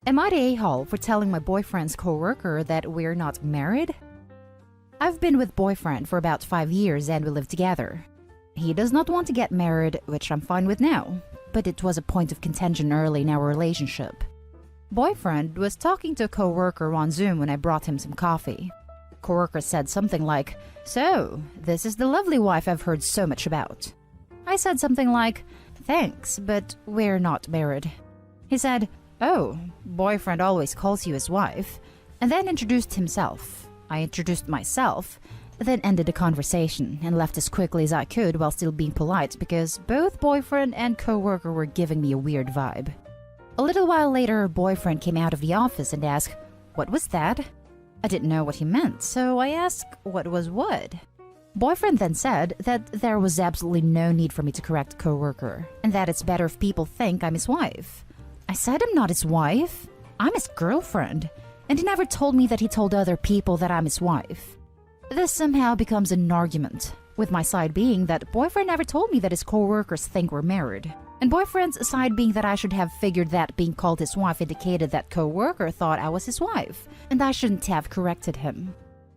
Am I the a-hole for telling my boyfriend's coworker that we're not married? I've been with boyfriend for about 5 years and we live together. He does not want to get married, which I'm fine with now, but it was a point of contention early in our relationship. Boyfriend was talking to a coworker on Zoom when I brought him some coffee. Coworker said something like, "So, this is the lovely wife I've heard so much about." I said something like, "Thanks, but we're not married." He said, "Oh, boyfriend always calls you his wife," and then introduced himself. I introduced myself, then ended the conversation and left as quickly as I could while still being polite because both boyfriend and coworker were giving me a weird vibe. A little while later, boyfriend came out of the office and asked, "What was that?" I didn't know what he meant, so I asked what was what. Boyfriend then said that there was absolutely no need for me to correct coworker, and that it's better if people think I'm his wife. I said I'm not his wife. I'm his girlfriend, and he never told me that he told other people that I'm his wife. This somehow becomes an argument, with my side being that boyfriend never told me that his coworkers think we're married, and boyfriend's side being that I should have figured that being called his wife indicated that coworker thought I was his wife, and I shouldn't have corrected him.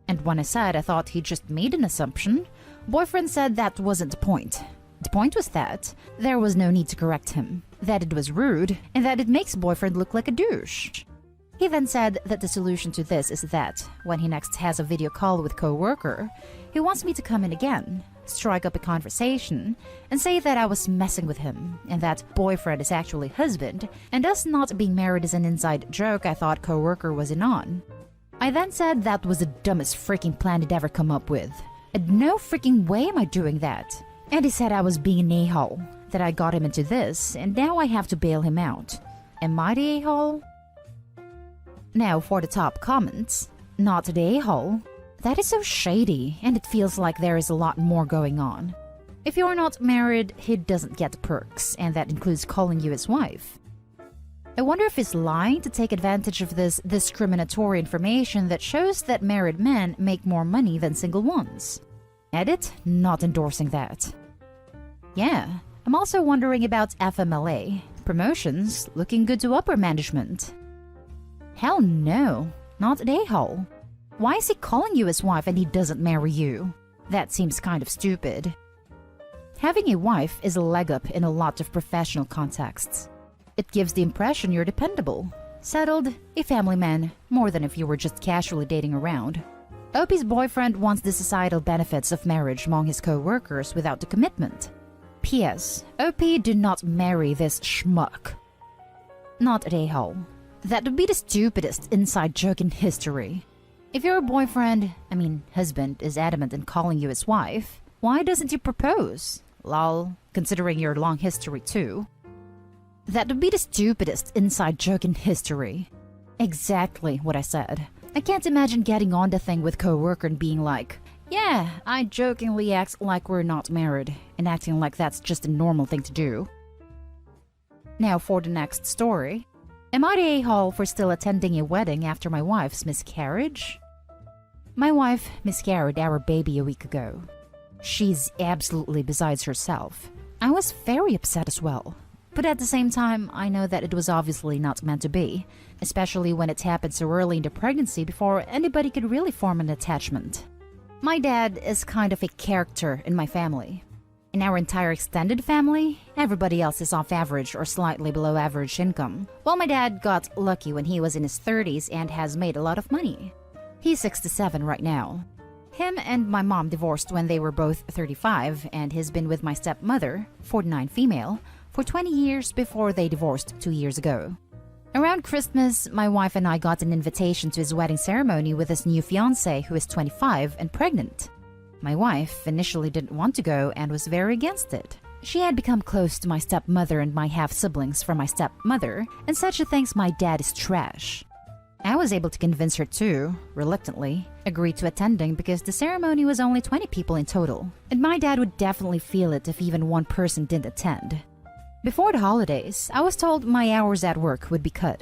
And when I said I thought he just made an assumption, boyfriend said that wasn't the point. The point was that there was no need to correct him, that it was rude, and that it makes boyfriend look like a douche. He then said that the solution to this is that, when he next has a video call with coworker, he wants me to come in again, strike up a conversation, and say that I was messing with him, and that boyfriend is actually husband, and us not being married is an inside joke I thought coworker was in on. I then said that was the dumbest freaking plan he'd ever come up with, and no freaking way am I doing that. And he said I was being an a-hole, that I got him into this, and now I have to bail him out. Am I the a-hole? Now for the top comments. Not the a-hole. That is so shady, and it feels like there is a lot more going on. If you're not married, he doesn't get the perks, and that includes calling you his wife. I wonder if he's lying to take advantage of this discriminatory information that shows that married men make more money than single ones. Edit, not endorsing that. Yeah, I'm also wondering about FMLA. Promotions looking good to upper management. Hell no, not an a-hole. Why is he calling you his wife and he doesn't marry you? That seems kind of stupid. Having a wife is a leg up in a lot of professional contexts. It gives the impression you're dependable, settled, a family man, more than if you were just casually dating around. OP's boyfriend wants the societal benefits of marriage among his co-workers without the commitment. P.S. OP do not marry this schmuck. Not an a-hole. That would be the stupidest inside joke in history. If your husband is adamant in calling you his wife, why doesn't he propose? Lol, considering your long history too. That would be the stupidest inside joke in history. Exactly what I said. I can't imagine getting on the thing with coworker and being like, "Yeah, I jokingly act like we're not married," and acting like that's just a normal thing to do. Now for the next story. Am I the a-hole for still attending a wedding after my wife's miscarriage? My wife miscarried our baby a week ago. She's absolutely besides herself. I was very upset as well. But at the same time, I know that it was obviously not meant to be, especially when it happened so early in the pregnancy before anybody could really form an attachment. My dad is kind of a character in my family. In our entire extended family, everybody else is off average or slightly below average income, while my dad got lucky when he was in his 30s and has made a lot of money. He's 67 right now. Him and my mom divorced when they were both 35, and he's been with my stepmother, 49 female, for 20 years before they divorced 2 years ago. Around Christmas, my wife and I got an invitation to his wedding ceremony with his new fiancée who is 25 and pregnant. My wife initially didn't want to go and was very against it. She had become close to my stepmother and my half-siblings from my stepmother, and said she thinks my dad is trash. I was able to convince her to, reluctantly, agree to attending because the ceremony was only 20 people in total, and my dad would definitely feel it if even one person didn't attend. Before the holidays, I was told my hours at work would be cut.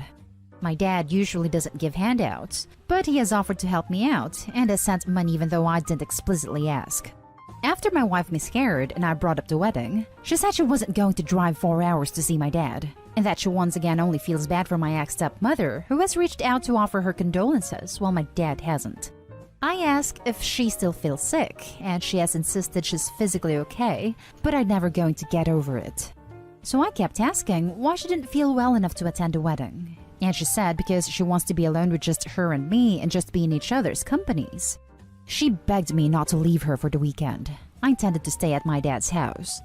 My dad usually doesn't give handouts, but he has offered to help me out and has sent money even though I didn't explicitly ask. After my wife miscarried and I brought up the wedding, she said she wasn't going to drive 4 hours to see my dad, and that she once again only feels bad for my ex-stepmother, who has reached out to offer her condolences while my dad hasn't. I asked if she still feels sick, and she has insisted she's physically okay, but I'm never going to get over it. So I kept asking why she didn't feel well enough to attend the wedding, and she said because she wants to be alone with just her and me and just be in each other's companies. She begged me not to leave her for the weekend. I intended to stay at my dad's house.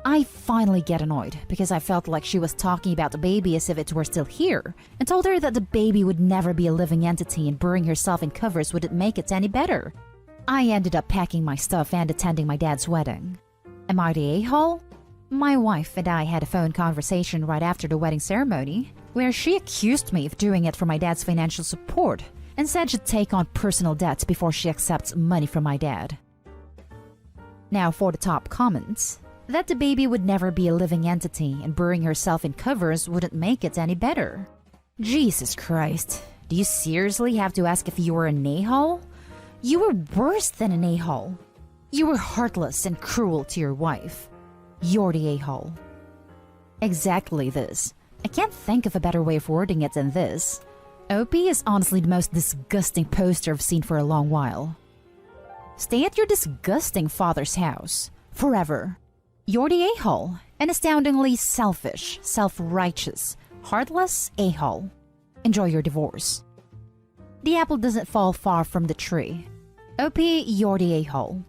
I finally get annoyed because I felt like she was talking about the baby as if it were still here, and told her that the baby would never be a living entity and burying herself in covers wouldn't make it any better. I ended up packing my stuff and attending my dad's wedding. Am I the a-hole? My wife and I had a phone conversation right after the wedding ceremony, where she accused me of doing it for my dad's financial support, and said she'd take on personal debt before she accepts money from my dad. Now for the top comments. That the baby would never be a living entity and burying herself in covers wouldn't make it any better. Jesus Christ, do you seriously have to ask if you were an a-hole? You were worse than an a-hole. You were heartless and cruel to your wife. You're the a-hole. Exactly this. I can't think of a better way of wording it than this. OP is honestly the most disgusting poster I've seen for a long while. Stay at your disgusting father's house. Forever. You're the a-hole. An astoundingly selfish, self-righteous, heartless a-hole. Enjoy your divorce. The apple doesn't fall far from the tree. OP, you're the a-hole.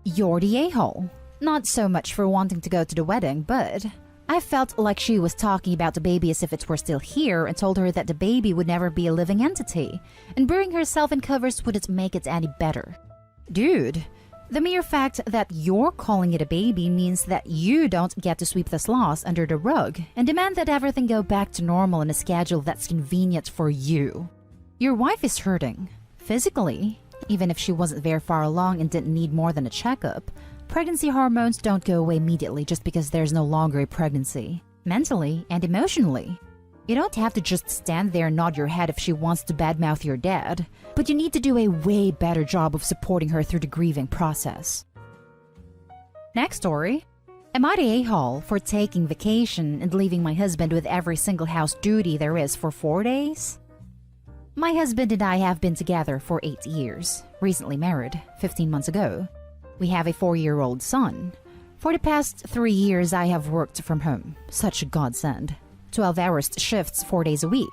You're the a-hole. Not so much for wanting to go to the wedding, but I felt like she was talking about the baby as if it were still here and told her that the baby would never be a living entity, and burying herself in covers wouldn't make it any better. Dude, the mere fact that you're calling it a baby means that you don't get to sweep this loss under the rug and demand that everything go back to normal in a schedule that's convenient for you. Your wife is hurting. Physically, even if she wasn't very far along and didn't need more than a checkup. Pregnancy hormones don't go away immediately just because there's no longer a pregnancy. Mentally and emotionally. You don't have to just stand there and nod your head if she wants to badmouth your dad, but you need to do a way better job of supporting her through the grieving process. Next story. Am I the a-hole for taking vacation and leaving my husband with every single house duty there is for 4 days? My husband and I have been together for 8 years, recently married, 15 months ago. We have a 4-year-old son. For the past 3 years, I have worked from home. Such a godsend. 12-hour shifts 4 days a week.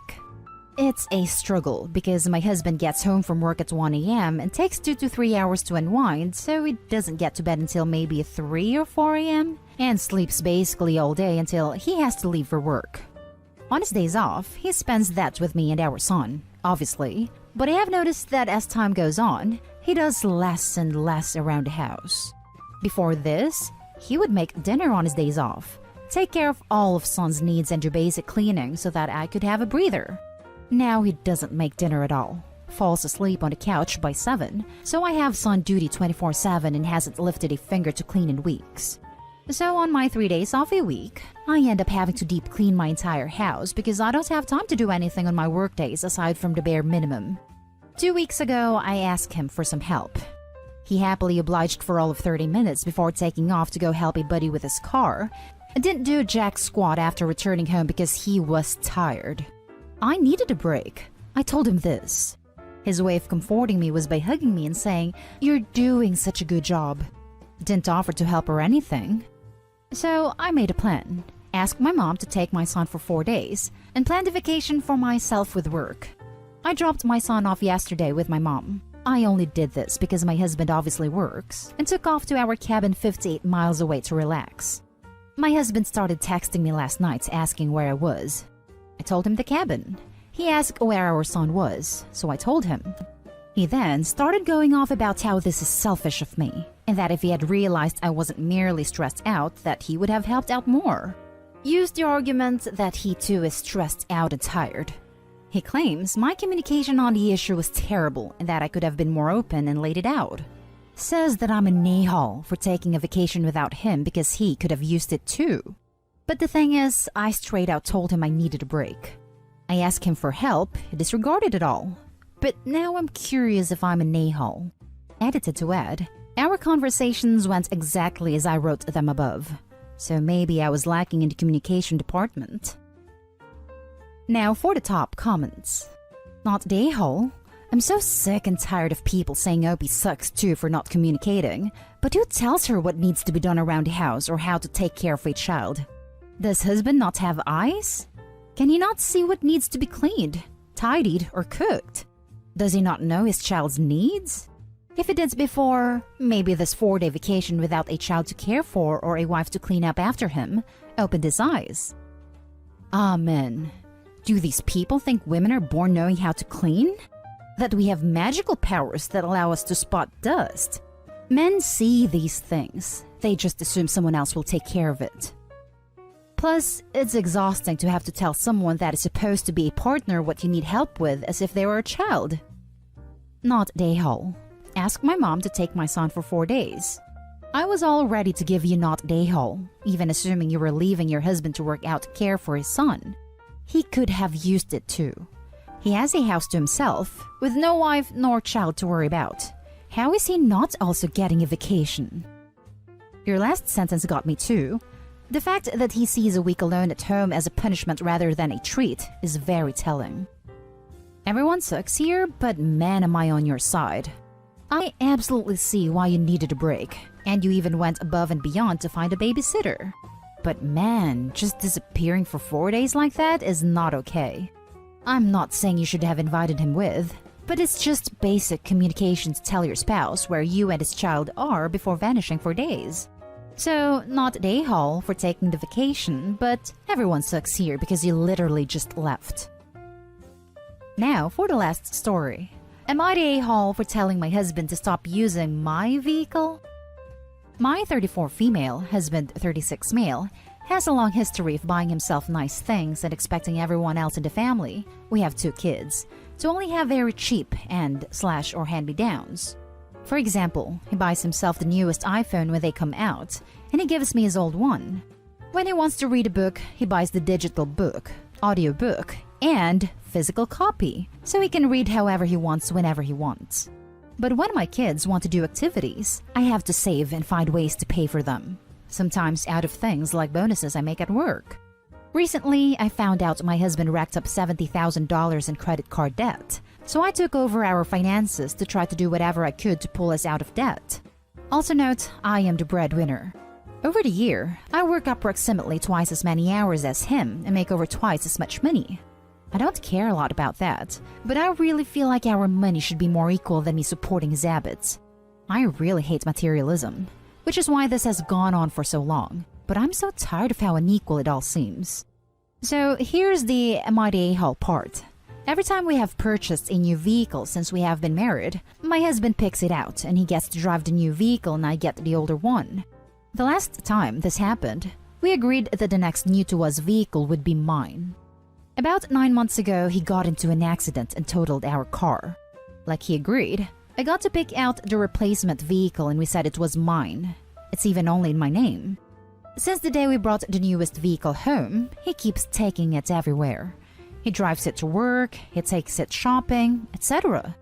It's a struggle because my husband gets home from work at 1 a.m. and takes 2 to 3 hours to unwind, so he doesn't get to bed until maybe 3 or 4 a.m. and sleeps basically all day until he has to leave for work. On his days off, he spends that with me and our son, obviously, but I have noticed that as time goes on, he does less and less around the house. Before this, he would make dinner on his days off, take care of all of son's needs and do basic cleaning so that I could have a breather. Now he doesn't make dinner at all, falls asleep on the couch by 7, so I have son duty 24/7 and hasn't lifted a finger to clean in weeks. So on my 3 days off a week, I end up having to deep clean my entire house because I don't have time to do anything on my work days aside from the bare minimum. 2 weeks ago, I asked him for some help. He happily obliged for all of 30 minutes before taking off to go help a buddy with his car, and didn't do jack squat after returning home because he was tired. I needed a break. I told him this. His way of comforting me was by hugging me and saying, "You're doing such a good job." Didn't offer to help or anything. So I made a plan. Asked my mom to take my son for 4 days and planned a vacation for myself with work. I dropped my son off yesterday with my mom. I only did this because my husband obviously works and took off to our cabin 58 miles away to relax. My husband started texting me last night asking where I was. I told him the cabin. He asked where our son was, so I told him. He then started going off about how this is selfish of me, and that if he had realized I wasn't merely stressed out, that he would have helped out more. Used the argument that he too is stressed out and tired. He claims my communication on the issue was terrible and that I could have been more open and laid it out. Says that I'm an a-hole for taking a vacation without him because he could have used it too. But the thing is, I straight out told him I needed a break. I asked him for help, he disregarded it all. But now I'm curious if I'm an a-hole. Edited to add, Our conversations went exactly as I wrote them above, so maybe I was lacking in the communication department. Now for the top comments. Not the a-hole. I'm so sick and tired of people saying Opie sucks too for not communicating, but who tells her what needs to be done around the house or how to take care of a child? Does husband not have eyes? Can he not see what needs to be cleaned, tidied, or cooked? Does he not know his child's needs? If he did before, maybe this 4-day vacation without a child to care for or a wife to clean up after him opened his eyes. Amen. Do these people think women are born knowing how to clean? That we have magical powers that allow us to spot dust? Men see these things. They just assume someone else will take care of it. Plus, it's exhausting to have to tell someone that is supposed to be a partner what you need help with as if they were a child. Not the a-hole. Ask my mom to take my son for 4 days. I was all ready to give you not the a-hole, even assuming you were leaving your husband to work out to care for his son. He could have used it too. He has a house to himself, with no wife nor child to worry about. How is he not also getting a vacation? Your last sentence got me too. The fact that he sees a week alone at home as a punishment rather than a treat is very telling. Everyone sucks here, but man am I on your side. I absolutely see why you needed a break, and you even went above and beyond to find a babysitter. But man, just disappearing for 4 days like that is not okay. I'm not saying you should have invited him with, but it's just basic communication to tell your spouse where you and his child are before vanishing for days. So, not the a-hole for taking the vacation, but everyone sucks here because you literally just left. Now for the last story. Am I the a-hole for telling my husband to stop using my vehicle? My 34 female, husband 36 male, has a long history of buying himself nice things and expecting everyone else in the family, we have 2 kids, to only have very cheap and/or hand-me-downs. For example, he buys himself the newest iPhone when they come out, and he gives me his old one. When he wants to read a book, he buys the digital book, audiobook, and physical copy, so he can read however he wants whenever he wants. But when my kids want to do activities, I have to save and find ways to pay for them, sometimes out of things like bonuses I make at work. Recently, I found out my husband racked up $70,000 in credit card debt, so I took over our finances to try to do whatever I could to pull us out of debt. Also note, I am the breadwinner. Over the year, I work approximately twice as many hours as him and make over twice as much money. I don't care a lot about that, but I really feel like our money should be more equal than me supporting his habits. I really hate materialism, which is why this has gone on for so long, but I'm so tired of how unequal it all seems. So here's the am I the a-hole part. Every time we have purchased a new vehicle since we have been married, my husband picks it out and he gets to drive the new vehicle and I get the older one. The last time this happened, we agreed that the next new to us vehicle would be mine. About 9 months ago, he got into an accident and totaled our car. Like he agreed, I got to pick out the replacement vehicle and we said it was mine. It's even only in my name. Since the day we brought the newest vehicle home, he keeps taking it everywhere. He drives it to work, he takes it shopping, etc.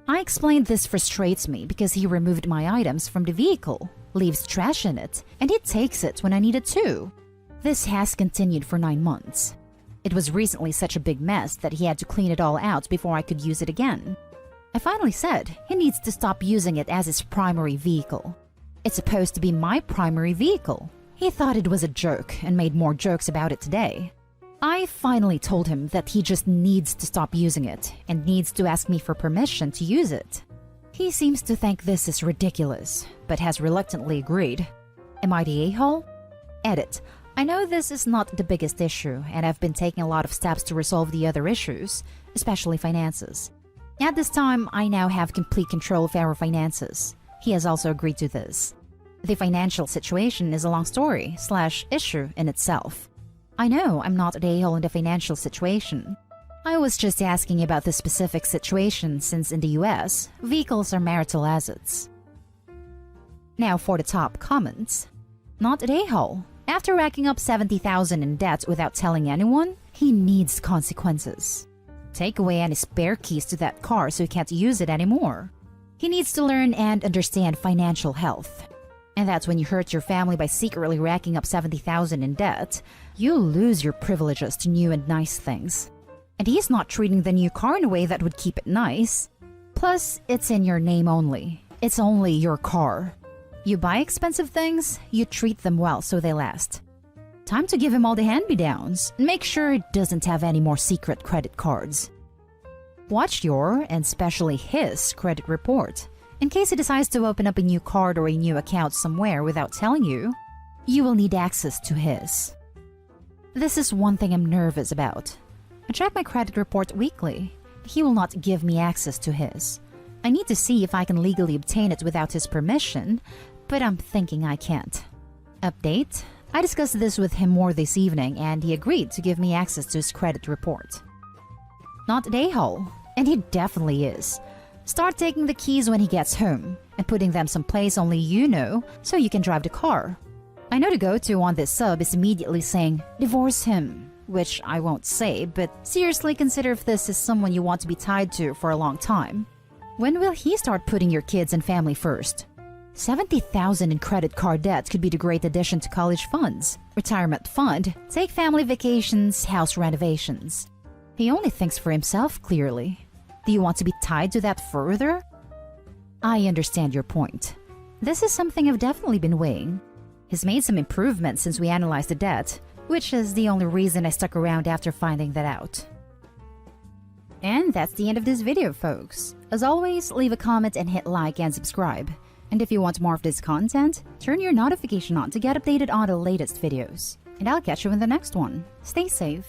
I explained this frustrates me because he removed my items from the vehicle, leaves trash in it, and he takes it when I need it too. This has continued for 9 months. It was recently such a big mess that he had to clean it all out before I could use it again. I finally said he needs to stop using it as his primary vehicle. It's supposed to be my primary vehicle. He thought it was a joke and made more jokes about it today. I finally told him that he just needs to stop using it and needs to ask me for permission to use it. He seems to think this is ridiculous, but has reluctantly agreed. Am I the a-hole? Edit. I know this is not the biggest issue, and I've been taking a lot of steps to resolve the other issues, especially finances. At this time, I now have complete control of our finances. He has also agreed to this. The financial situation is a long story/issue in itself. I know I'm not the a-hole in the financial situation. I was just asking about the specific situation since in the US, vehicles are marital assets. Now for the top comments. Not the a-hole. After racking up $70,000 in debt without telling anyone, he needs consequences. Take away any spare keys to that car so he can't use it anymore. He needs to learn and understand financial health. And that's when you hurt your family by secretly racking up $70,000 in debt, you lose your privileges to new and nice things. And he's not treating the new car in a way that would keep it nice. Plus, it's in your name only. It's only your car. You buy expensive things, you treat them well so they last. Time to give him all the hand-me-downs and make sure it doesn't have any more secret credit cards. Watch your, and especially his, credit report. In case he decides to open up a new card or a new account somewhere without telling you, you will need access to his. This is one thing I'm nervous about. I check my credit report weekly. He will not give me access to his. I need to see if I can legally obtain it without his permission, but I'm thinking I can't. Update: I discussed this with him more this evening and he agreed to give me access to his credit report. Not an a-hole, and he definitely is. Start taking the keys when he gets home and putting them someplace only you know so you can drive the car. I know the go-to on this sub is immediately saying, divorce him, which I won't say, but seriously consider if this is someone you want to be tied to for a long time. When will he start putting your kids and family first? $70,000 in credit card debt could be the great addition to college funds, retirement fund, take family vacations, house renovations. He only thinks for himself, clearly. Do you want to be tied to that further? I understand your point. This is something I've definitely been weighing. He's made some improvements since we analyzed the debt, which is the only reason I stuck around after finding that out. And that's the end of this video, folks. As always, leave a comment and hit like and subscribe. And if you want more of this content, turn your notification on to get updated on the latest videos. And I'll catch you in the next one. Stay safe.